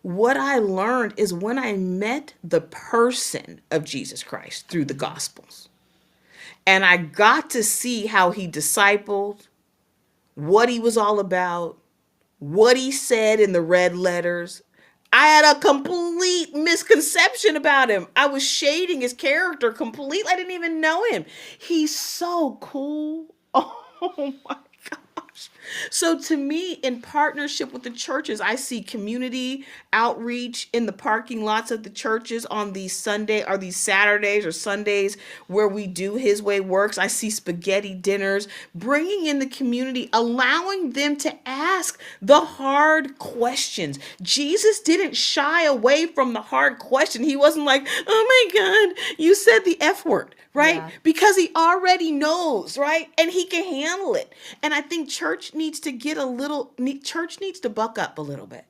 What I learned is when I met the person of Jesus Christ through the gospels, and I got to see how he discipled, what he was all about, what he said in the red letters, I had a complete misconception about him. I was shading his character completely. I didn't even know him. He's so cool. Oh my gosh. So to me, in partnership with the churches, I see community outreach in the parking lots of the churches on these Saturdays or Sundays where we do His Way Works. I see spaghetti dinners, bringing in the community, allowing them to ask the hard questions. Jesus didn't shy away from the hard question. He wasn't like, oh my God, you said the F word, right? Yeah. Because he already knows, right? And he can handle it. And I think church needs to buck up a little bit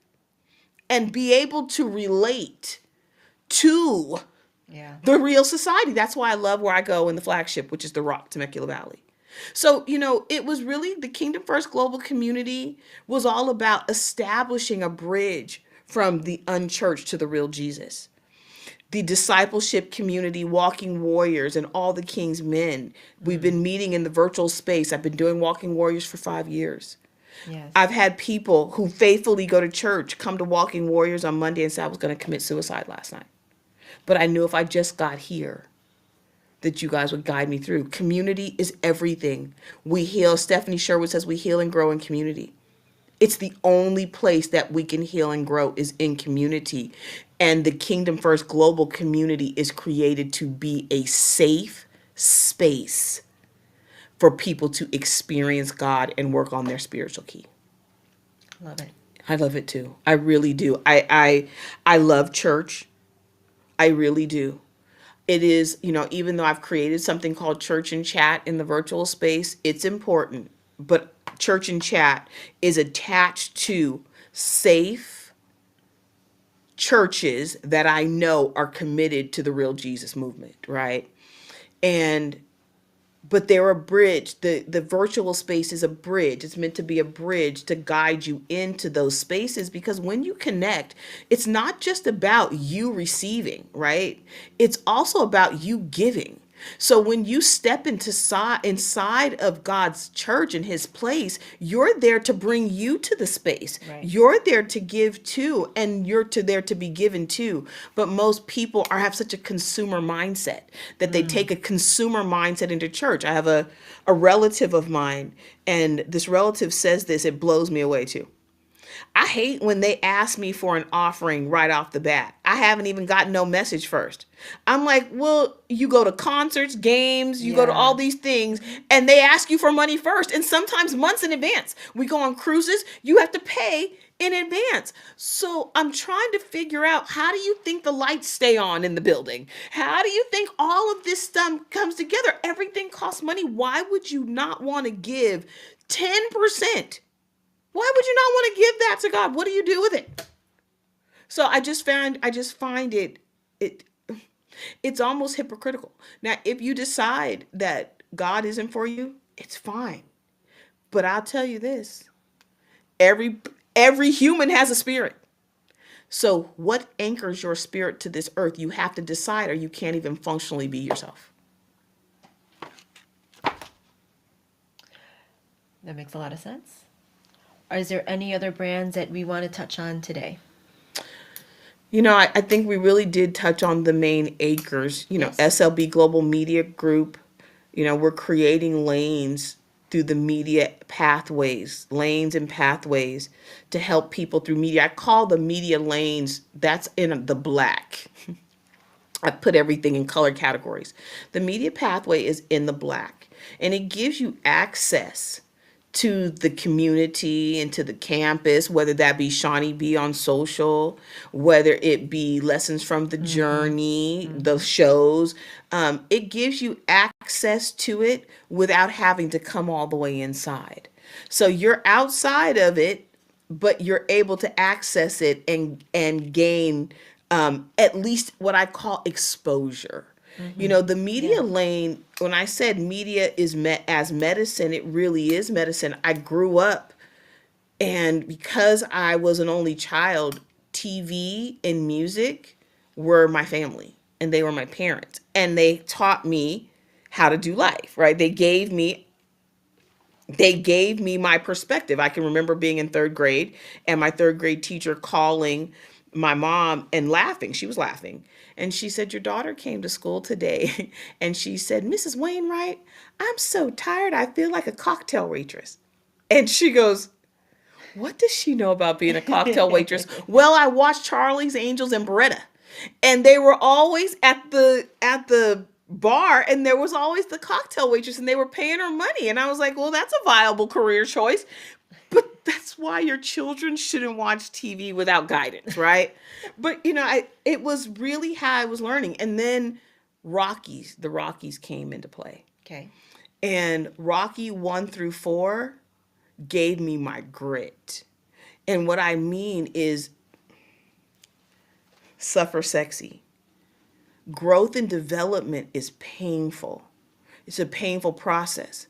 and be able to relate to the real society. That's why I love where I go in the flagship, which is the Rock, Temecula Valley. So, it was really the Kingdom First Global Community was all about establishing a bridge from the unchurched to the real Jesus. The discipleship community, Walking Warriors, and all the King's Men. We've been meeting in the virtual space. I've been doing Walking Warriors for 5 years. Yes. I've had people who faithfully go to church come to Walking Warriors on Monday and say, I was going to commit suicide last night. But I knew if I just got here, that you guys would guide me through. Community is everything. We heal. Stephanie Sherwood says we heal and grow in community. It's the only place that we can heal and grow is in community. And the Kingdom First Global Community is created to be a safe space for people to experience God and work on their spiritual key. Love it. I love it too. I really do. I love church. I really do. It is, even though I've created something called Church and Chat in the virtual space, it's important. But Church and Chat is attached to safe churches that I know are committed to the real Jesus movement, right? But they're a bridge. The virtual space is a bridge. It's meant to be a bridge to guide you into those spaces, because when you connect, it's not just about you receiving, right? It's also about you giving. So when you step inside of God's church and His place, you're there to bring you to the space. Right. You're there to give to, and there to be given to. But most people have such a consumer mindset that they take a consumer mindset into church. I have a relative of mine, and this relative says this, it blows me away too. I hate when they ask me for an offering right off the bat. I haven't even gotten no message first. I'm like, well, you go to concerts, games, you go to all Yeah. these things, and they ask you for money first, and sometimes months in advance. We go on cruises, you have to pay in advance. So I'm trying to figure out, how do you think the lights stay on in the building? How do you think all of this stuff comes together? Everything costs money. Why would you not want to give 10%? Why would you not want to give that to God? What do you do with it? So I just find it it's almost hypocritical. Now, if you decide that God isn't for you, it's fine. But I'll tell you this, every every human has a spirit. So what anchors your spirit to this earth? You have to decide, or you can't even functionally be yourself. That makes a lot of sense. Is there any other brands that we want to touch on today? I think we really did touch on the main acres. Yes. SLB Global Media Group, we're creating lanes through the media pathways, lanes and pathways to help people through media. I call the media lanes, that's in the black. I put everything in color categories. The media pathway is in the black, and it gives you access to the community and to the campus, whether that be Shawnee B on social, whether it be lessons from the journey, the shows. It gives you access to it without having to come all the way inside. So you're outside of it, but you're able to access it and gain at least what I call exposure. The media Yeah. lane, when I said media is met as medicine, it really is medicine. I grew up, and because I was an only child, TV and music were my family, and they were my parents, and they taught me how to do life, right? They gave me my perspective. I can remember being in third grade and my third grade teacher calling my mom and laughing. She was laughing. And she said, "Your daughter came to school today." And she said, "Mrs. Wainwright, I'm so tired. I feel like a cocktail waitress." And she goes, "What does she know about being a cocktail waitress?" Well, I watched Charlie's Angels and Beretta, and they were always at the bar, and there was always the cocktail waitress, and they were paying her money. And I was like, well, that's a viable career choice. But that's why your children shouldn't watch TV without guidance, right? But it was really how I was learning. And then the Rockies came into play. Okay. And Rocky 1 through 4 gave me my grit. And what I mean is suffer sexy. Growth and development is painful. It's a painful process.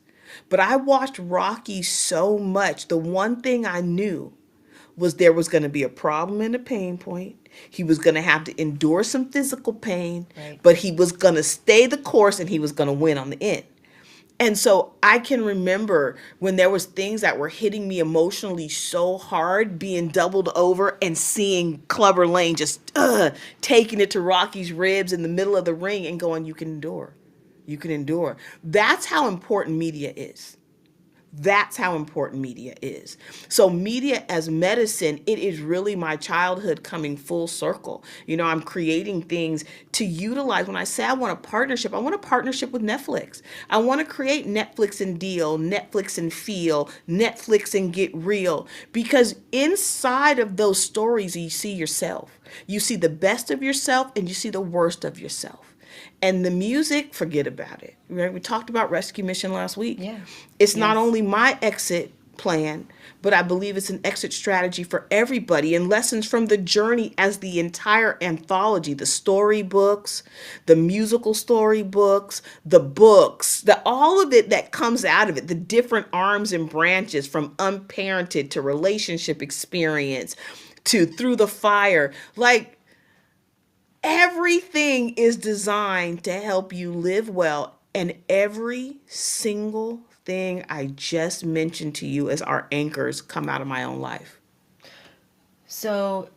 But I watched Rocky so much. The one thing I knew was there was going to be a problem and a pain point. He was going to have to endure some physical pain, Right. but he was going to stay the course, and he was going to win on the end. And so I can remember when there was things that were hitting me emotionally so hard, being doubled over and seeing Clubber Lang just taking it to Rocky's ribs in the middle of the ring and going, "You can endure. You can endure." That's how important media is. That's how important media is. So media as medicine, it is really my childhood coming full circle. I'm creating things to utilize. When I say I want I want a partnership with Netflix. I want to create Netflix and Deal, Netflix and Feel, Netflix and Get Real. Because inside of those stories, you see yourself. You see the best of yourself, and you see the worst of yourself. And the music, forget about it. Right? We talked about Rescue Mission last week. Yeah. It's not Yes. only my exit plan, but I believe it's an exit strategy for everybody, and lessons from the journey as the entire anthology, the storybooks, the musical storybooks, the books, all of it that comes out of it, the different arms and branches from unparented to relationship experience to through the fire. Like, everything is designed to help you live well. And every single thing I just mentioned to you as our anchors come out of my own life. So,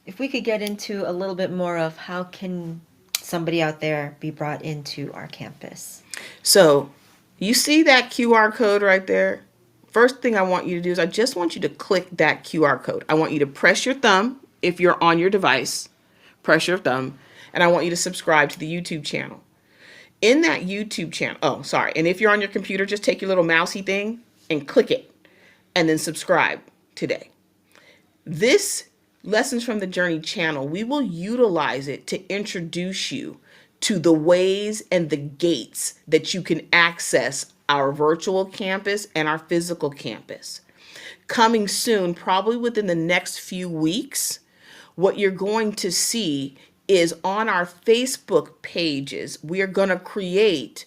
if we could get into a little bit more of how can somebody out there be brought into our campus? So you see that QR code right there first thing I want you to do is I just want you to click that QR code. I want you to press your thumb if you're on your device, press your thumb, and I want you to subscribe to the YouTube channel. In that YouTube channel, and if you're on your computer, just take your little mousey thing and click it and then subscribe today. This Lessons from the Journey channel, we will utilize it to introduce you to the ways and the gates that you can access our virtual campus and our physical campus. Coming soon, probably within the next few weeks, what you're going to see is on our Facebook pages, we are going to create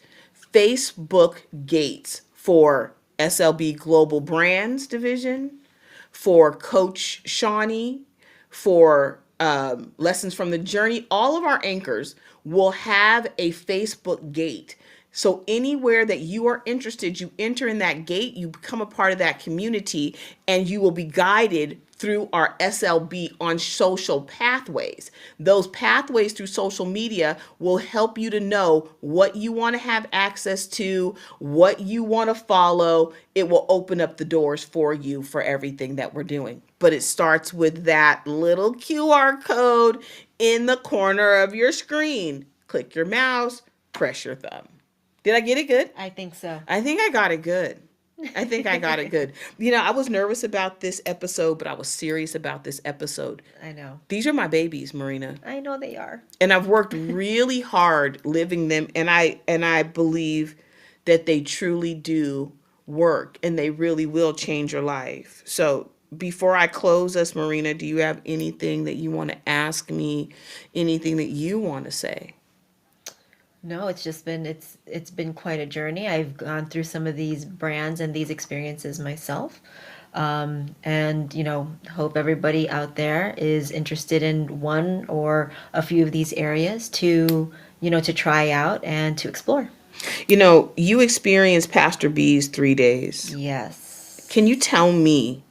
Facebook gates for SLB Global Brands Division, for Coach Shawnee, for Lessons from the Journey. All of our anchors will have a Facebook gate. So anywhere that you are interested, you enter in that gate, you become a part of that community, and you will be guided through our SLB on social pathways. Those pathways through social media will help you to know what you want to have access to, what you want to follow. It will open up the doors for you for everything that we're doing. But it starts with that little QR code in the corner of your screen. Click your mouse, press your thumb. Did I get it good? I think so. I think I got it good. I was nervous about this episode, but I was serious about this episode. I know. These are my babies, Marina. I know they are. And I've worked really hard living them, and I believe that they truly do work, and they really will change your life. So before I close us, Marina, do you have anything that you want to ask me? Anything that you want to say? No, it's been quite a journey. I've gone through some of these brands and these experiences myself. And hope everybody out there is interested in one or a few of these areas to try out and to explore. You experienced Pastor B's 3 days. Yes. Can you tell me,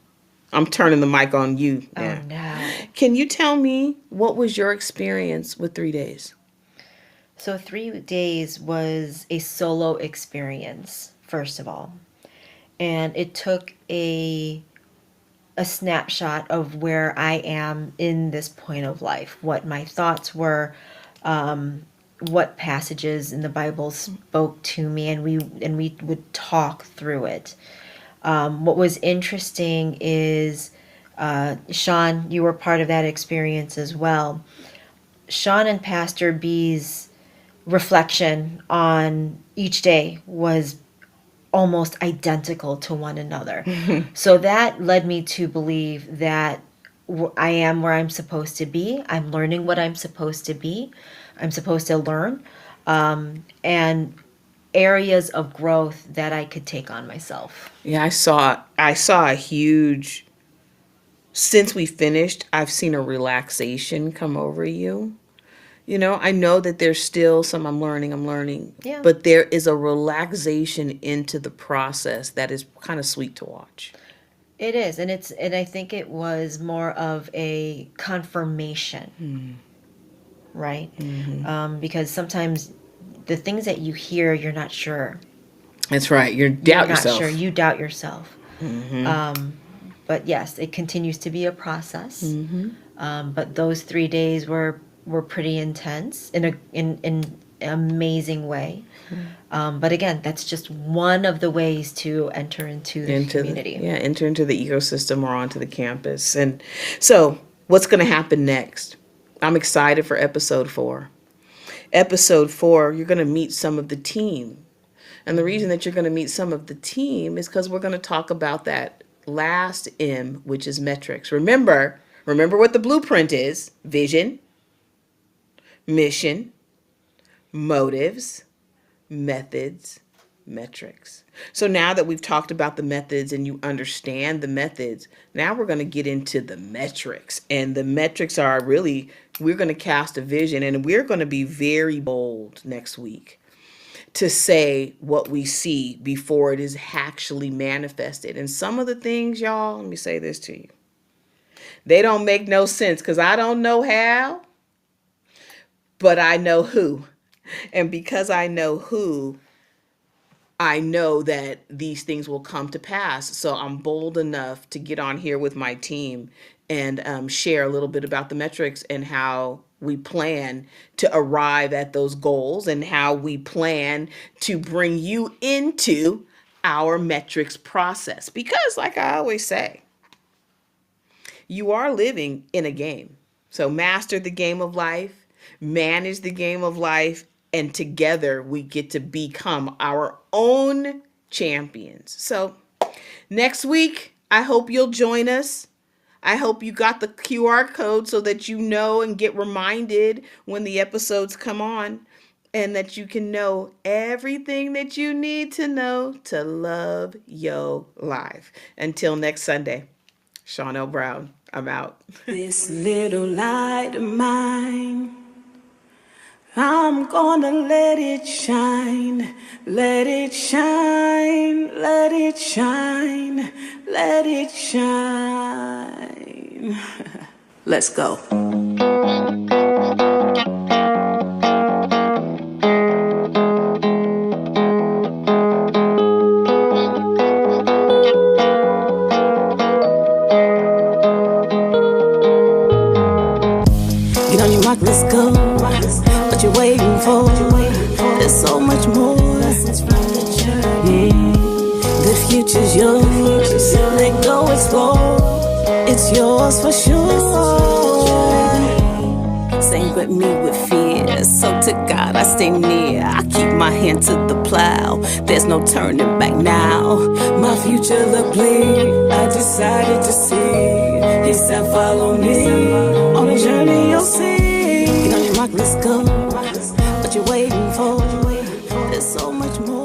I'm turning the mic on you now. Oh, no. Can you tell me what was your experience with 3 days? So 3 days was a solo experience, first of all. And it took a snapshot of where I am in this point of life, what my thoughts were, what passages in the Bible spoke to me, and we would talk through it. What was interesting is, Sean, you were part of that experience as well. Sean and Pastor B's reflection on each day was almost identical to one another. So that led me to believe that I am where I'm supposed to be. I'm learning what I'm supposed to be. I'm supposed to learn. And areas of growth that I could take on myself. Yeah, I saw a huge, since we finished, I've seen a relaxation come over you. I know that there's still some I'm learning, Yeah. but there is a relaxation into the process that is kind of sweet to watch. It is, and I think it was more of a confirmation, right? Mm-hmm. Because sometimes the things that you hear, you're not sure. That's right. You doubt yourself. Not sure. You doubt yourself. Mm-hmm. But yes, it continues to be a process. Mm-hmm. But those 3 days were pretty intense in an amazing way. But again, that's just one of the ways to enter into the community. Enter into the ecosystem or onto the campus. And so what's going to happen next? I'm excited for episode 4. Episode 4, you're going to meet some of the team. And the reason that you're going to meet some of the team is because we're going to talk about that last M, which is metrics. Remember what the blueprint is: vision, mission, motives, methods, metrics. So now that we've talked about the methods and you understand the methods, now we're going to get into the metrics. And the metrics are really, we're going to cast a vision, and we're going to be very bold next week to say what we see before it is actually manifested. And some of the things, y'all, let me say this to you. They don't make no sense because I don't know how, but I know who. And because I know who, I know that these things will come to pass. So I'm bold enough to get on here with my team and share a little bit about the metrics and how we plan to arrive at those goals and how we plan to bring you into our metrics process. Because, like I always say, you are living in a game. So master the game of life, manage the game of life, and together we get to become our own champions. So next week, I hope you'll join us. I hope you got the QR code so that you know and get reminded when the episodes come on, and that you can know everything that you need to know to love your life. Until next Sunday, Shawnell Brown, I'm out. This little light of mine, I'm gonna let it shine, let it shine, let it shine, let it shine. Let's go. Get on your mark, let's go. What you waiting for? There's so much more. The future's yours. Let go, explore. It's yours for sure. Sing with me with fear. So to God I stay near. I keep my hand to the plow. There's no turning back now. My future look clear. I decided to see. He said follow me. On the journey you'll see. Get on your mark, let's go. What you waiting for? There's so much more.